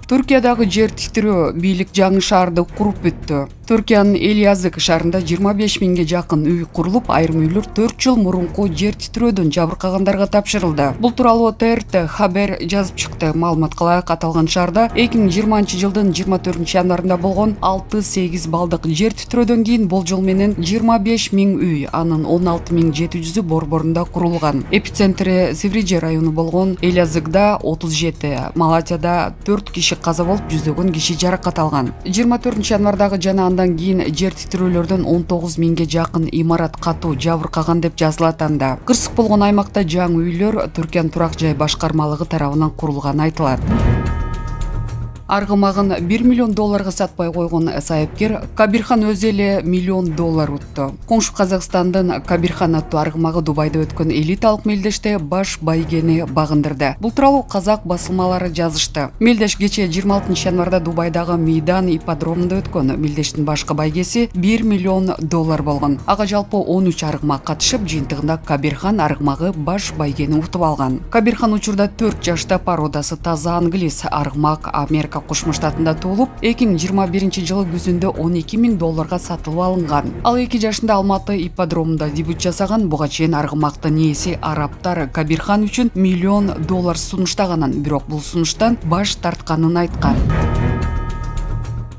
Түркиядагы жер титирөө бийлик жаңы шаарды куруп бүттү. Түркиянын Элязык шаарында 25 миңге жакын үй курулуп, айрым үйлөр 4 жыл мурунку жер титирөөдөн жабыркагандарга тапшырылды. Бул тууралуу ТРТ хабар жазып чыкты. Маалымат кылайык, аталган шаарда 2020-жылдын 24-январында болгон 6-8 балдык жер титирөөдөн кийин болжол менен 25 миң үй, анын 16.700-ü Борборунда курулган. Эпицентри Севриже району болгон Элязыкда 37, Малатияда 4 киши каза болуп, жүздөгөн киши жаракат алган. 24-январдагы жана андан кийин жер титирөөлөрдөн 19 миңге жакын имарат катуу жабыркаган деп жазылат анда. Кырсык болгон аймакта жаңы үйлөр Түркиянын турак жай башкармалыгы тарабынан курулганы айтылат. Аргымагын $1 миллион сатпай койгон сайыпкер Кабирхан өз эле $1 миллион утту. Коңшу Казакстандын Кабирхан аттуу аргымагы Дубайда өткөн элиталык мелдеште баш байгени багындырды. Бул тууралуу казак басылмалары жазышты. Мелдеш кечээ 26-январда Дубайдагы Мейдан ипподромунда өткөн. Мелдештин башкы байгеси $1 миллион болгон. Ага жалпы 13 аргымак катышып, жыйынтыгында Кабирхан аргымагы баш байгени утуп алган. Кабирхан учурда 4 жашта, породасы таза англис. Аргымак Америка Кошмо Штатында туулуп, 2021-жылы күзүндө $12 миң сатылып алынган. Ал 2 жашында Алматы ипподромунда дебют жасаган. Буга чейин аргымактын ээси арабтар Кабирхан үчүн $1 миллион сунуштаганын, бирок бул сунуштан баш тартканын айткан.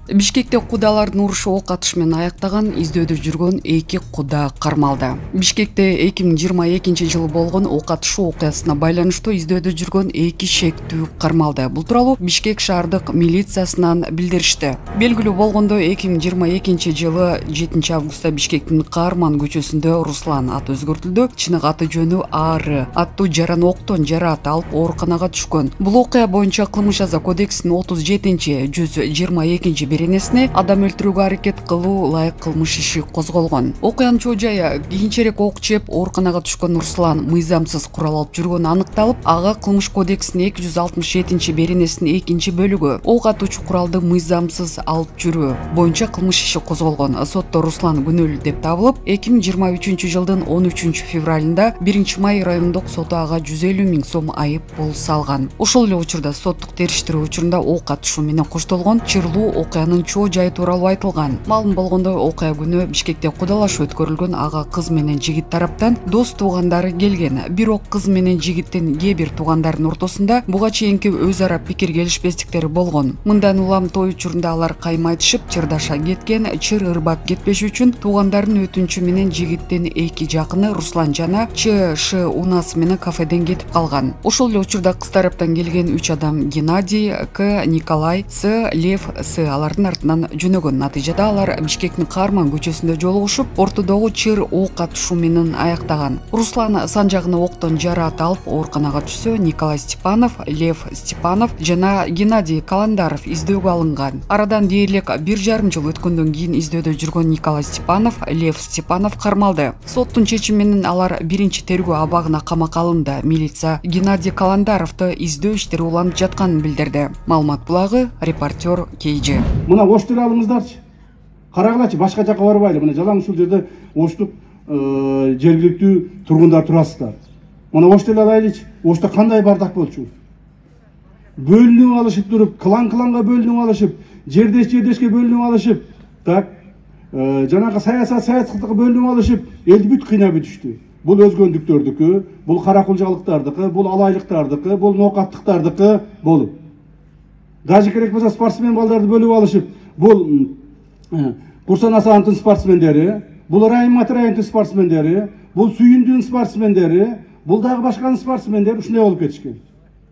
Бишкекте кудалардын урушу ок атыш менен аяктаган, издөөдө жүргөн 2 куда кармалды. Бишкекте 2022-жылы болгон ок атышуу окуясына байланыштуу издөөдө жүргөн 2 шектүү кармалды. Бул тууралуу Бишкек шаардык милициясынан билдиришти. Белгилүү болгондой, 2022-жылы 7 августта Бишкектин Каарман көчөсүндө Руслан аты өзгөртүлдү. Чынык аты жөнү Ары аттуу жаран октон жараат алып ооруканага түшкөн. Бул окуя боюнча Кылмыш жаза кодексинин 37-122 беренесине адам өлтүрүүгө аракет кылуу ылайык кылмыш иши козголгон. Окуянын чоо жайы кийинчерээк ок жеп ооруканага түшкөн Руслан мыйзамсыз курал алып жүргөнү аныкталып, ага Кылмыш кодексинин 267 беренесинин 2 бөлүгү ок атуучу куралды мыйзамсыз алып жүрүү боюнча кылмыш иши козголгон. Сотто Руслан күнөөлүү деп табылып, 2023-жылдын 13 февралында 1 май райондук соту ага 150 миң сом айып пул салган. Ошол эле учурда соттук териштирүү учурунда ок атышуу менен коштолгон чырлуу окуянын чоо жайы тууралуу айтылган. Маалым болгондой, окуя күнү Бишкекте кудалашуу өткөрүлгөн. Ага кыз менен жигит тараптан дос туугандары келген. Бирок кыз менен жигиттин кээ бир туугандардын ортосунда буга чейинки өз ара пикир келишпестиктери болгон. Мындан улам той учурунда алар кайма айтышып, чырдаша кеткен. Чыр ырбап кетпеш үчүн туугандардын өтүнчү менен жигиттин 2 жакыны Руслан жана ЧШ унасы менен кафеден кетип калган. Ошол эле учурда кыз тараптан келген 3 адам Геннадий, К, Николай, С, Лев, С алардын артынан жөнөгөн. Натыйжада алар Бишкектин Каарман көчөсүндө жолугушуп, ортодогу чыр ок атышуу менен аяктаган. Руслан сан жагына октон жараат алып ооруканага түшсө, Николай Степанов, Лев Степанов жана Геннадий Каландаров издөөгө алынган. Арадан дээрлик 1,5 жыл өткөндөн кийин издөөдө жүргөн Николай Степанов, Лев Степанов кармалды. Соттун чечими менен алар биринчи тергөө абагына камакка алынды. Милиция Геннадий Каландаровду издөө иштери уланып жатканын билдирди. Маалымат булагы, репортер KG. Мына оштер алыңыздарчы. Карагылачы, башка жакка барбайлы. Мына жалаң ушул жерде оштук жергиликтүү тургундар турасыздар. Мына оштер алайлычы. Ошто кандай бардак болчу? Бөлүнүп алышып туруп, клан-кланга бөлүнүп алышып, жердешке бөлүнүп алышып, так, жанагы саясатчылыкка бөлүнүп алышып, элди бүт кыйнап бүтүштү. Бул өзгөндүктөрдүкү, бул каракулжалыктардыкы, бул алайлыктардыкы, бул ноокаттыктардыкы болуп. Даже керек болса спортсмен балдарды бөлүп алышып, бул Курсан Асановдун спортсмендери, бул Райым Матраевдин спортсмендери, бул Сүйүндүн спортсмендери, бул дагы башканын спортсмендери ушундай болуп кетишкен.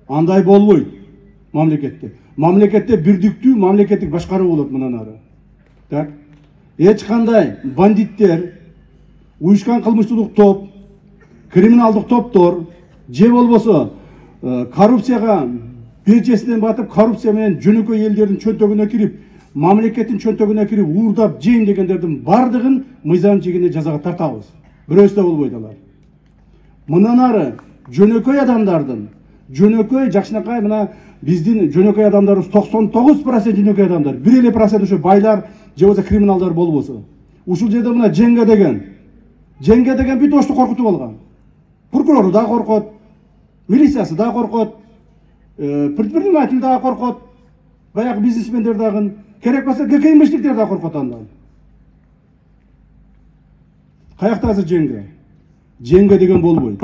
Андай болбойт мамлекетте. Мамлекетте бирдиктүү мамлекеттик башкаруу болот мындан ары. Так. Эч кандай бандиттер, уюшкан кылмыштуулук топ, криминалдык топтор же болбосо коррупцияга берчесинен батып, коррупция менен жөнөкөй элдердин чөнтөгүнө кирип, мамлекеттин чөнтөгүнө кирип, уурдап жейм дегендердин бардыгын мыйзам жигине жазага тартабыз. Бирөөсү да болбойт алар. Мындан ары жөнөкөй адамдардын, жөнөкөй жакшынакай мына биздин жөнөкөй адамдарыбыз 99% жөнөкөй адамдар, 1% ошо байлар же болбосо криминалдар болбосо. Ушул жерде мына Женге деген бүт ошту коркутуп алган. Прокурору да коркот, милициясы да коркот, предприниматель да коркот. баягы бизнесмендер дагы, керек болсо ККМшниктер да коркот андан. Каякта азыр жеңге? Жеңге деген болбойт.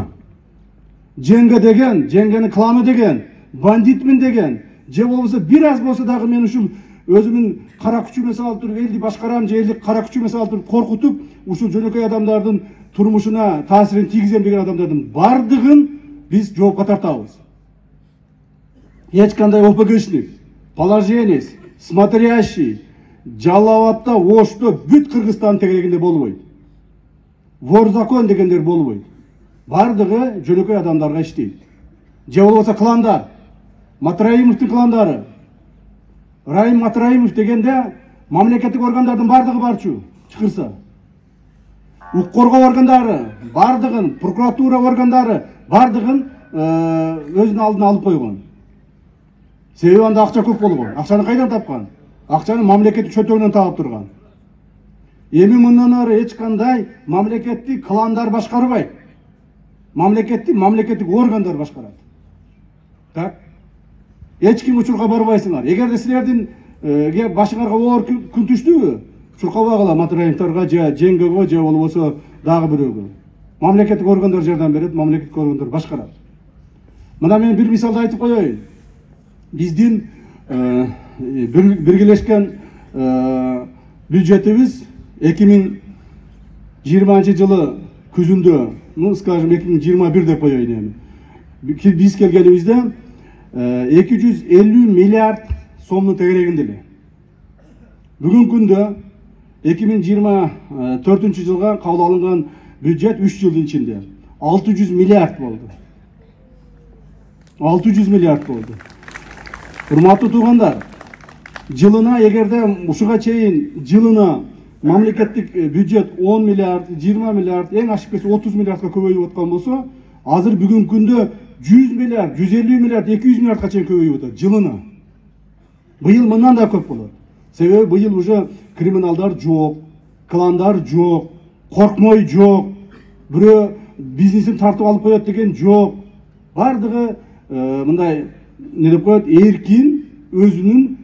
Жеңге деген, жеңгени кыламы деген, бандитмин деген, же болбосо бир аз болсо дагы мен ушул өзүмүн кара күчүмө салып туруп элди башкарам же элди кара күчүмө салып туруп коркутуп, ушул жөнөкөй адамдардын турмушуна таасирин тийгизем деген адамдардын бардыгын биз жоопко тартабыз. Эч кандай ОПГшник, положенец, смотрящий, Жалал-Абадта, Ошто бүт Кыргызстандын тегерегинде болбойт. Вор закон дегендер болбойт. Бардыгы жөнөкөй адамдарга иштейт. Же болбосо кландар, Матраимовдун кландары. Райым Матраимов дегенде мамлекеттик органдардын бардыгы барчу, чакырса. Укук коргоо органдары, бардыгын, прокуратура органдары бардыгын өзүнүн алдына алып койгон. Себеби анда акча көп болгон. Акчаны кайдан тапкан? Акчаны мамлекеттик чөтөгүнөн таап турган. Эми мындан ары эч кандай мамлекеттик кландар башкарбайт. Мамлекеттик органдар башкарат. Так? Эч ким учурга барбайсыңар. Эгерде силердин башыңарга оор күн түштүбү, чуркабагыла Матраимовторго же жеңгеге же болбосо дагы бирөөгө. Мамлекеттик органдар жардам берет, мамлекеттик органдар башкарат. Мына мен бир мисалды айтып коеюн. Биздин биргелешкен бюджетибиз 2020 жылы күзүндө, ну скажем 2021 деп коеюн эми. Биз келгенибизде 250 миллиард сомдун тегерегинде эле. Бүгүнкү күндө 2024 жылга кабыл алынган бюджет 3 жылдын ичинде 600 миллиард болду. 600 миллиард болду. Урматтуу туугандар, жылына эгерде ушуга чейин жылына мамлекеттик бюджет 10 миллиард, 20 миллиард, эң ашып кетсе 30 миллиардка көбөйүп аткан болсо, азыр бүгүнкү күндө 100 миллиард, 150 миллиард, 200 миллиардка чейин көбөйүп атат жылына. Быйыл мындан да көп болот. Себеби быйыл уже криминалдар жок, кландар жок, коркмой жок, бирөө бизнесин тартып алып коет деген жок. Бардыгы мындай не деп коет, эркин өзүнүн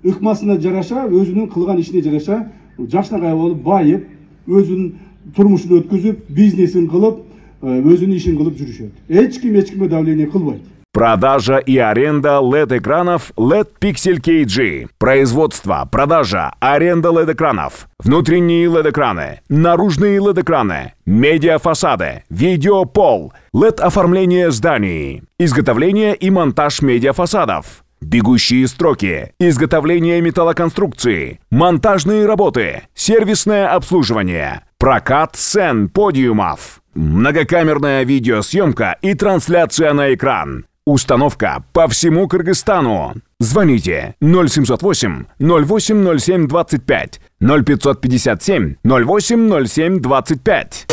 ыкмасына жараша, өзүнүн кылган ишине жараша жакшынакай болуп, байып, өзүнүн турмушун өткүзүп, бизнесин кылып, өзүнүн ишин кылып жүрүшөт. Эч кимге давление кылбайт. Продажа и аренда LED-экранов LED Pixel KG. Производство, продажа, аренда LED-экранов. Внутренние LED-экраны, наружные LED-экраны, медиафасады, видеопол, LED-оформление зданий, изготовление и монтаж медиафасадов, бегущие строки, изготовление металлоконструкции, монтажные работы, сервисное обслуживание, прокат сцен, подиумов, многокамерная видеосъемка и трансляция на экран. Установка по всему Кыргызстану. Звоните 0708 0807 25 0557 0807 25.